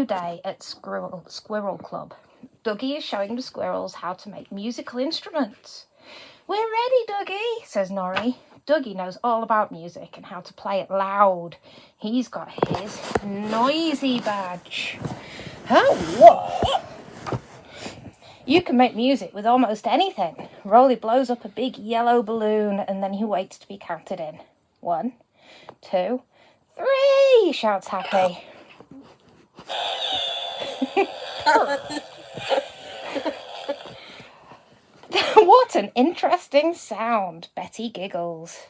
new day at Squirrel Club. Duggee is showing the squirrels how to make musical instruments. "We're ready, Duggee," says Norrie. Duggee knows all about music and how to play it loud. He's got his noisy badge. Oh, whoa! You can make music with almost anything. Rolly blows up a big yellow balloon and then he waits to be counted in. 1, 2, 3, shouts Happy. What an interesting sound, Betty giggles.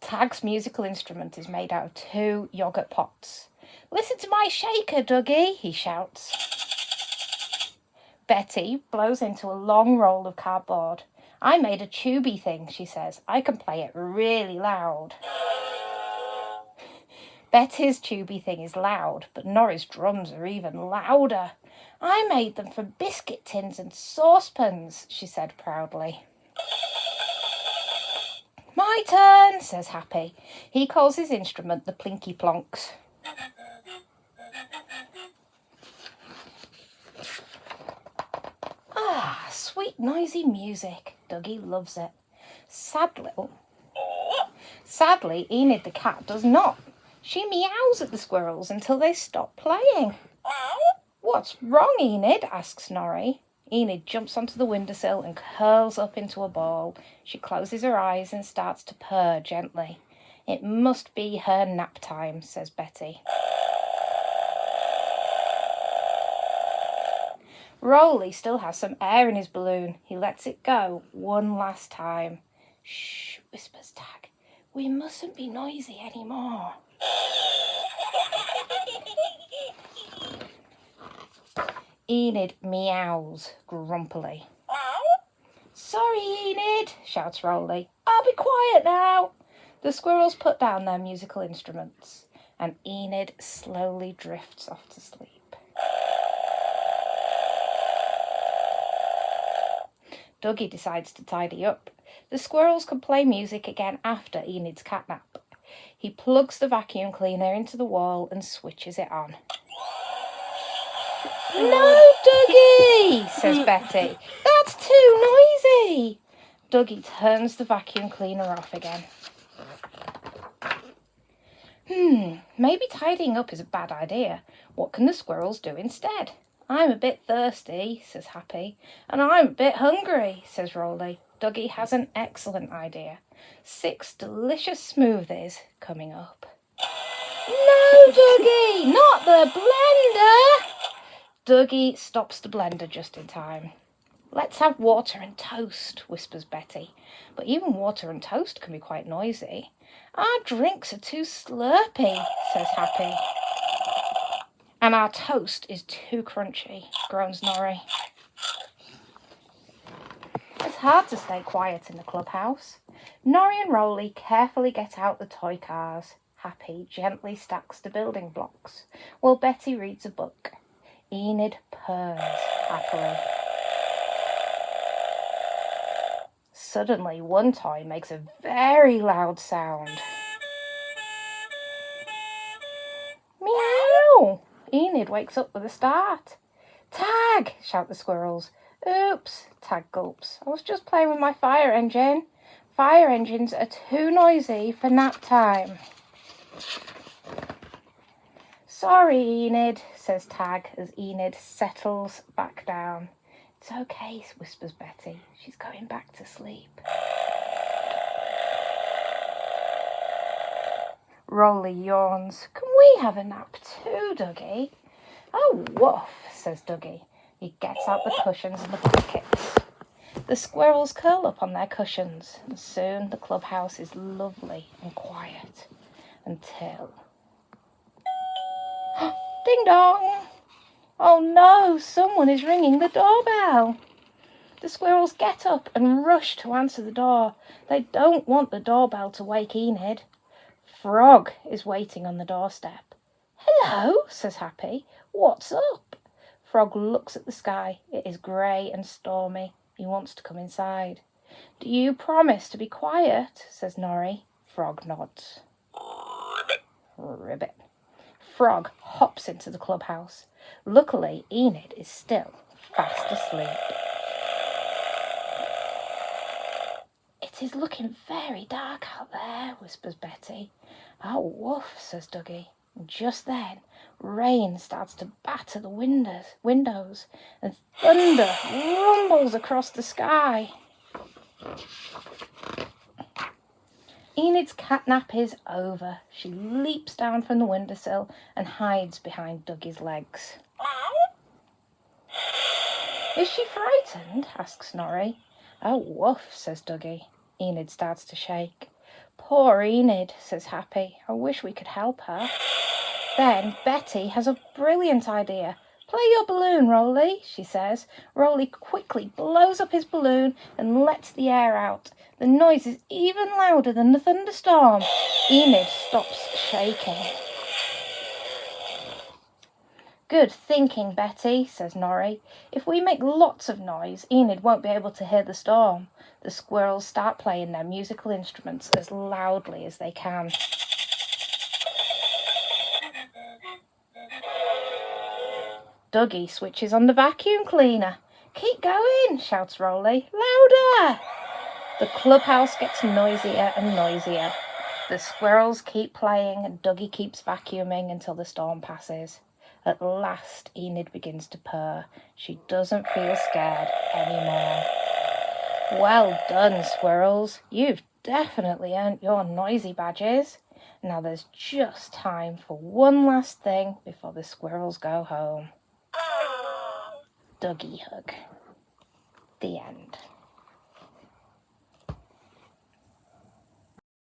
Tag's musical instrument is made out of 2 yoghurt pots. "Listen to my shaker, Duggee," he shouts. Betty blows into a long roll of cardboard. "I made a tubey thing," she says. "I can play it really loud." Betty's tubey thing is loud, but Norrie's drums are even louder. "I made them from biscuit tins and saucepans," she said proudly. "My turn," says Happy. He calls his instrument the Plinky Plonks. Ah, sweet noisy music. Duggee loves it. Sadly, Enid the cat does not. She meows at the squirrels until they stop playing. "What's wrong, Enid?" asks Norrie. Enid jumps onto the windowsill and curls up into a ball. She closes her eyes and starts to purr gently. "It must be her nap time," says Betty. Rolly still has some air in his balloon. He lets it go one last time. "Shh," whispers Tag. "We mustn't be noisy anymore." Enid meows grumpily. "Sorry, Enid," shouts Rolly. "I'll be quiet now." The squirrels put down their musical instruments, and Enid slowly drifts off to sleep. Duggee decides to tidy up. The squirrels can play music again after Enid's catnap. He plugs the vacuum cleaner into the wall and switches it on. "No, Duggee," says Betty. "That's too noisy." Duggee turns the vacuum cleaner off again. Maybe tidying up is a bad idea. What can the squirrels do instead? "I'm a bit thirsty," says Happy. "And I'm a bit hungry," says Rolly. Duggee has an excellent idea. 6 delicious smoothies coming up. "No, Duggee, not the blender!" Duggee stops the blender just in time. "Let's have water and toast," whispers Betty. But even water and toast can be quite noisy. "Our drinks are too slurpy," says Happy. "And our toast is too crunchy," groans Norrie. It's hard to stay quiet in the clubhouse. Norrie and Rolly carefully get out the toy cars. Happy gently stacks the building blocks, while Betty reads a book. Enid purrs happily. Suddenly, one toy makes a very loud sound. "Meow!" Enid wakes up with a start. "Tag!" shout the squirrels. "Oops," Tag gulps. "I was just playing with my fire engine. Fire engines are too noisy for nap time." "Sorry, Enid," says Tag as Enid settles back down. "It's okay," whispers Betty. "She's going back to sleep." Rolly yawns. "Can we have a nap too, Duggee?" "Oh, woof," says Duggee. He gets out the cushions and the blankets. The squirrels curl up on their cushions, and soon the clubhouse is lovely and quiet until... Ding dong! Oh no, someone is ringing the doorbell. The squirrels get up and rush to answer the door. They don't want the doorbell to wake Enid. Frog is waiting on the doorstep. "Hello," says Happy. "What's up?" Frog looks at the sky. It is grey and stormy. He wants to come inside. "Do you promise to be quiet?" says Norrie. Frog nods. ribbit. Frog hops into the clubhouse. Luckily, Enid is still fast asleep. It is looking very dark out there, whispers Betty. Oh, woof, says Duggee. And just then, rain starts to batter the windows, and thunder rumbles across the sky. Enid's catnap is over. She leaps down from the windowsill and hides behind Duggee's legs. Is she frightened? asks Snorri. Oh, woof, says Duggee. Enid starts to shake. Poor Enid, says Happy. I wish we could help her. Then Betty has a brilliant idea. Play your balloon, Rolly, she says. Rolly quickly blows up his balloon and lets the air out. The noise is even louder than the thunderstorm. Enid stops shaking. Good thinking, Betty, says Norrie. If we make lots of noise, Enid won't be able to hear the storm. The squirrels start playing their musical instruments as loudly as they can. Duggee switches on the vacuum cleaner. Keep going, shouts Rolly. Louder! The clubhouse gets noisier and noisier. The squirrels keep playing and Duggee keeps vacuuming until the storm passes. At last, Enid begins to purr. She doesn't feel scared anymore. Well done, squirrels. You've definitely earned your noisy badges. Now there's just time for one last thing before the squirrels go home. Duggee hug. The end.